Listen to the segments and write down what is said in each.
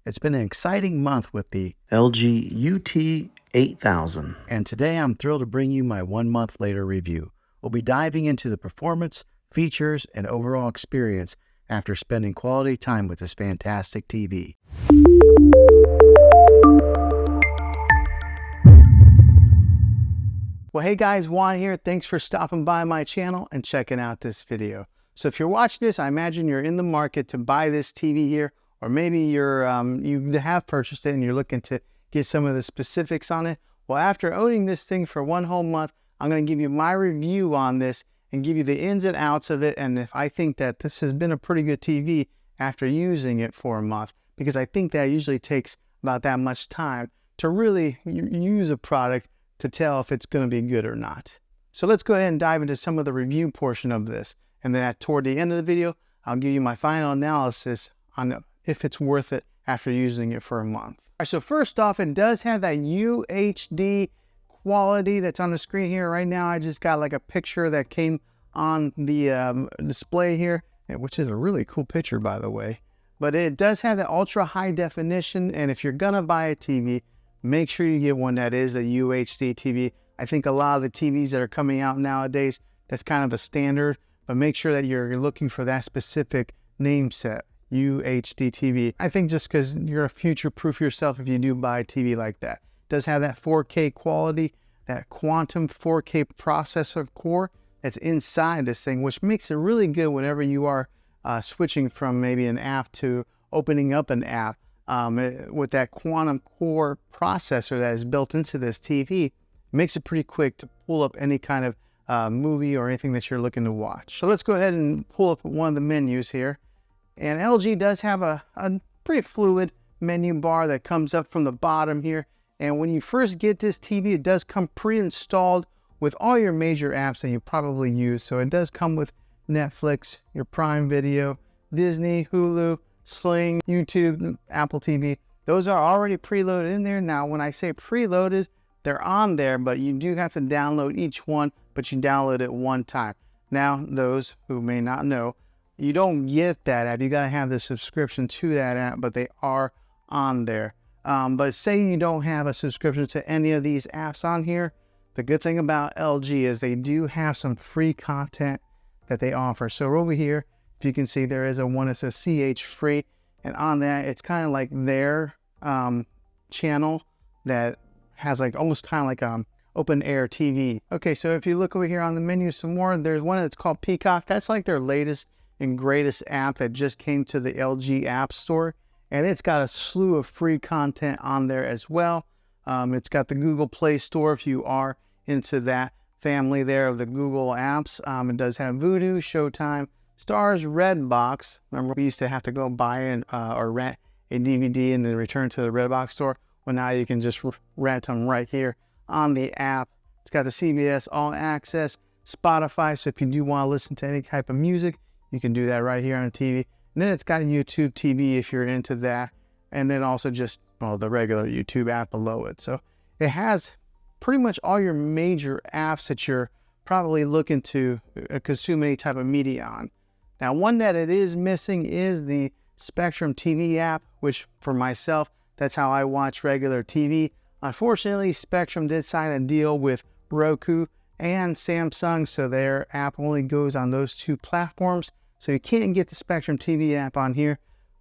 It's been an exciting month with the LG UT8000. and today I'm thrilled to bring you my 1 month later review. We'll be diving into the performance, features, and overall experience after spending quality time with this fantastic TV. Well, hey guys, Juan here. Thanks for stopping by my channel and checking out this video. So if you're watching this, I imagine you're in the market to buy this TV here, or maybe you have purchased it and you're looking to get some of the specifics on it. Well, after owning this thing for 1 whole month, I'm going to give you my review on this and give you the ins and outs of it, and if I think that this has been a pretty good TV after using it for a month, because I think that usually takes about that much time to really use a product to tell if it's going to be good or not. So let's go ahead and dive into some of the review portion of this, and then toward the end of the video, I'll give you my final analysis on if it's worth it after using it for a month. All right, so first off, it does have that UHD quality that's on the screen here. Right now, I just got like a picture that came on the display here, which is a really cool picture, by the way. But it does have the ultra high definition, and if you're gonna buy a TV, make sure you get one that is the UHD TV. I think a lot of the TVs that are coming out nowadays, that's kind of a standard, but make sure that you're looking for that specific name set, UHD TV. I think just because you're a future-proof yourself if you do buy a TV like that. It does have that 4K quality, that quantum 4K processor core that's inside this thing, which makes it really good whenever you are switching from maybe an app to opening up an app. With that quantum core processor that is built into this TV, it makes it pretty quick to pull up any kind of movie or anything that you're looking to watch. So let's go ahead and pull up one of the menus here. And LG does have a pretty fluid menu bar that comes up from the bottom here. And when you first get this TV, it does come pre-installed with all your major apps that you probably use. So it does come with Netflix, your Prime Video, Disney, Hulu, Sling, YouTube, Apple TV. Those are already preloaded in there. Now, when I say preloaded, they're on there, but you do have to download each one, but you download it one time. Now, those who may not know, you don't get that app. You got to have the subscription to that app, but they are on there. But say you don't have a subscription to any of these apps on here, the good thing about LG is they do have some free content that they offer. So over here, if you can see, there is a one that says CH free, and on that, it's kind of like their channel that has like almost kind of like open air TV. Okay, so if you look over here on the menu some more, there's one that's called Peacock. That's like their latest and greatest app that just came to the LG App Store, and it's got a slew of free content on there as well. It's got the Google Play Store if you are into that family there of the Google apps. It does have Vudu, Showtime, Stars, Redbox. Remember, we used to have to go buy or rent a DVD and then return to the Redbox store. Well, now you can just rent them right here on the app. It's got the CBS All Access, Spotify, so if you do want to listen to any type of music, you can do that right here on the TV. And then it's got a YouTube TV if you're into that. And then also just, well, the regular YouTube app below it. So it has pretty much all your major apps that you're probably looking to consume any type of media on. Now, one that it is missing is the Spectrum TV app, which for myself, that's how I watch regular TV. Unfortunately, Spectrum did sign a deal with Roku and Samsung, so their app only goes on those two platforms. So you can't get the Spectrum TV app on here,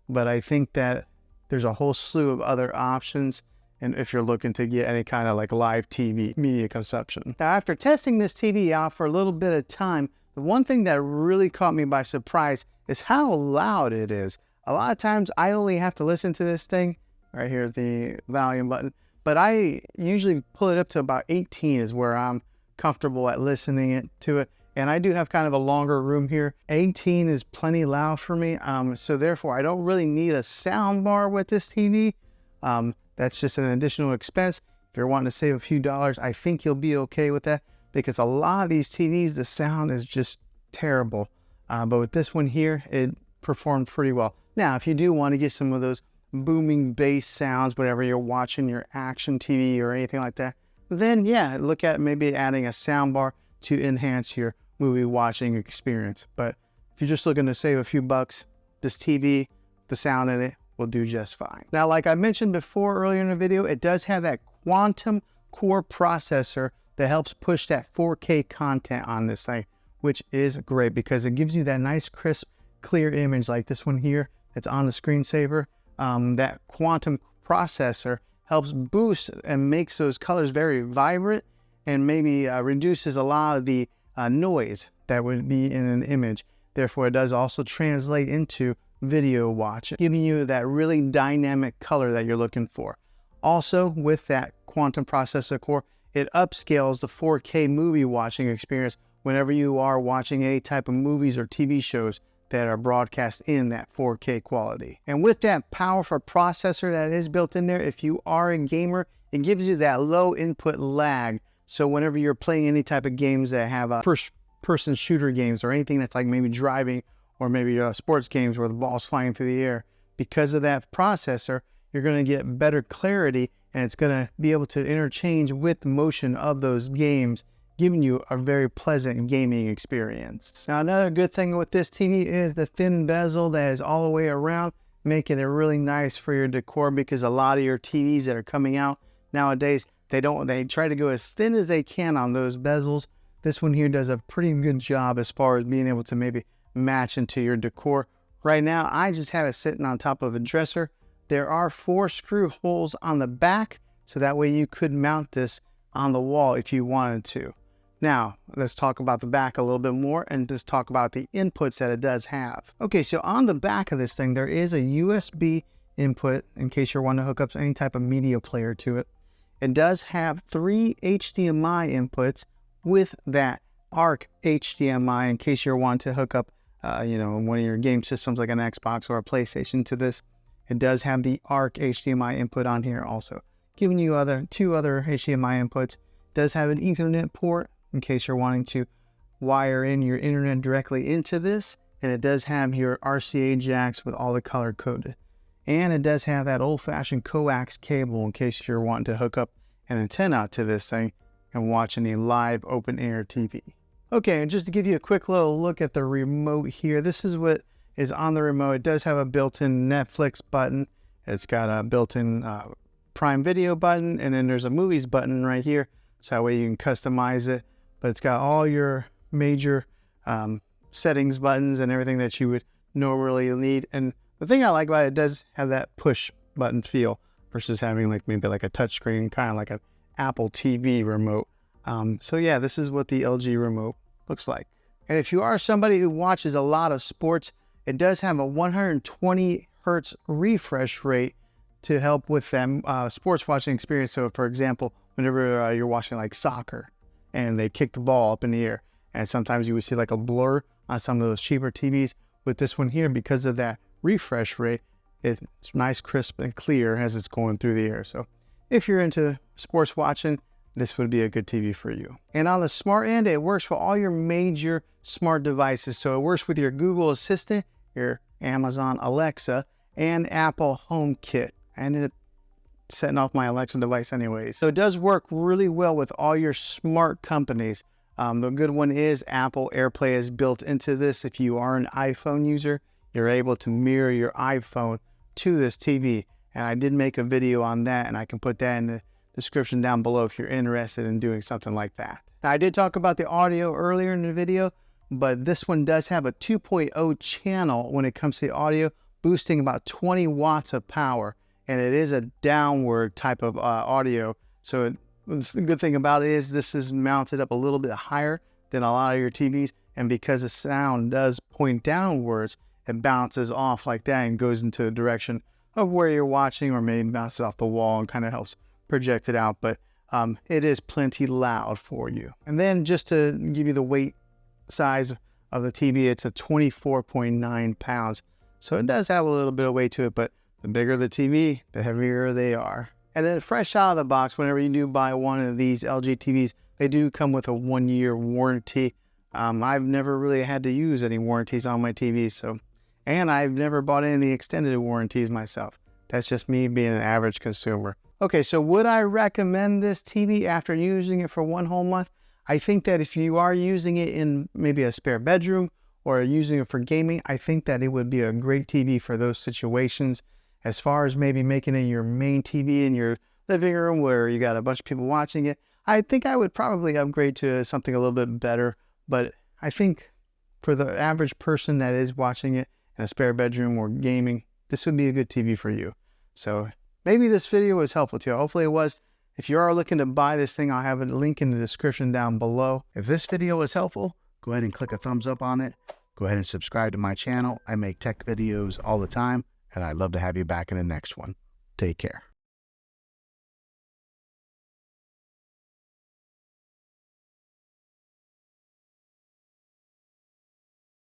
but I think that there's a whole slew of other options, and if you're looking to get any kind of like live TV media consumption. Now, after testing this TV out for a little bit of time, the one thing that really caught me by surprise is how loud it is. A lot of times I only have to listen to this thing. Right here's the volume button, but I usually pull it up to about 18 is where I'm comfortable at listening to it. And I do have kind of a longer room here. 18 is plenty loud for me. So therefore I don't really need a sound bar with this TV. That's just an additional expense. If you're wanting to save a few dollars, I think you'll be okay with that, because a lot of these TVs, the sound is just terrible. But with this one here, it performed pretty well. Now, if you do want to get some of those booming bass sounds whenever you're watching your action TV or anything like that, then yeah, look at maybe adding a sound bar to enhance your movie watching experience. But if you're just looking to save a few bucks, this TV, the sound in it will do just fine. Now, like I mentioned before earlier in the video, it does have that quantum core processor that helps push that 4K content on this thing, which is great because it gives you that nice, crisp, clear image like this one here that's on the screensaver. That quantum processor helps boost and makes those colors very vibrant and maybe reduces a lot of the noise that would be in an image. Therefore, it does also translate into video watching, giving you that really dynamic color that you're looking for. Also, with that quantum processor core, it upscales the 4K movie watching experience whenever you are watching any type of movies or TV shows that are broadcast in that 4K quality. And with that powerful processor that is built in there, if you are a gamer, it gives you that low input lag. So whenever you're playing any type of games that have a first-person shooter games or anything that's like maybe driving or maybe sports games where the ball's flying through the air, because of that processor, you're going to get better clarity and it's going to be able to interchange with the motion of those games, giving you a very pleasant gaming experience. Now, another good thing with this TV is the thin bezel that is all the way around, making it really nice for your decor, because a lot of your TVs that are coming out nowadays, they try to go as thin as they can on those bezels. This one here does a pretty good job as far as being able to maybe match into your decor. Right now, I just have it sitting on top of a dresser. There are 4 screw holes on the back, so that way you could mount this on the wall if you wanted to. Now, let's talk about the back a little bit more and just talk about the inputs that it does have. Okay, so on the back of this thing, there is a USB input in case you're wanting to hook up any type of media player to it. It does have 3 HDMI inputs with that ARC HDMI in case you're wanting to hook up, one of your game systems like an Xbox or a PlayStation to this. It does have the ARC HDMI input on here also, giving you 2 other HDMI inputs. It does have an Ethernet port in case you're wanting to wire in your internet directly into this. And it does have your RCA jacks with all the color coded. And it does have that old-fashioned coax cable in case you're wanting to hook up an antenna to this thing and watch any live open-air TV. Okay, and just to give you a quick little look at the remote here, this is what is on the remote. It does have a built-in Netflix button. It's got a built-in Prime Video button, and then there's a movies button right here, so that way you can customize it. But it's got all your major settings buttons and everything that you would normally need. And the thing I like about it does have that push button feel versus having maybe a touch screen, kind of like an Apple TV remote. So yeah, this is what the LG remote looks like. And if you are somebody who watches a lot of sports, it does have a 120 hertz refresh rate to help with them sports watching experience. So for example, whenever you're watching like soccer and they kick the ball up in the air, and sometimes you would see like a blur on some of those cheaper TVs. With this one here, because of that refresh rate, it's nice, crisp, and clear as it's going through the air. So if you're into sports watching, this would be a good TV for you. And on the smart end, it works for all your major smart devices. So it works with your Google Assistant, your Amazon Alexa, and Apple HomeKit. I ended up setting off my Alexa device anyway. So it does work really well with all your smart companies. The good one is Apple AirPlay is built into this. If you are an iPhone user, you're able to mirror your iPhone to this TV. And I did make a video on that, and I can put that in the description down below if you're interested in doing something like that. Now, I did talk about the audio earlier in the video, but this one does have a 2.0 channel when it comes to the audio, boosting about 20 watts of power. And it is a downward type of audio. So the good thing about it is this is mounted up a little bit higher than a lot of your TVs. And because the sound does point downwards, it bounces off like that and goes into the direction of where you're watching, or maybe bounces off the wall and kind of helps project it out. But it is plenty loud for you. And then just to give you the weight size of the TV, it's a 24.9 pounds. So it does have a little bit of weight to it, but the bigger the TV, the heavier they are. And then fresh out of the box, whenever you do buy one of these LG TVs, they do come with a 1-year warranty. I've never really had to use any warranties on my TV, and I've never bought any extended warranties myself. That's just me being an average consumer. Okay, so would I recommend this TV after using it for 1 whole month? I think that if you are using it in maybe a spare bedroom or using it for gaming, I think that it would be a great TV for those situations. As far as maybe making it your main TV in your living room where you got a bunch of people watching it, I think I would probably upgrade to something a little bit better. But I think for the average person that is watching it in a spare bedroom or gaming, this would be a good TV for you. So maybe this video was helpful to you. Hopefully it was. If you are looking to buy this thing, I'll have a link in the description down below. If this video was helpful, go ahead and click a thumbs up on it. Go ahead and subscribe to my channel. I make tech videos all the time, and I'd love to have you back in the next one. Take care.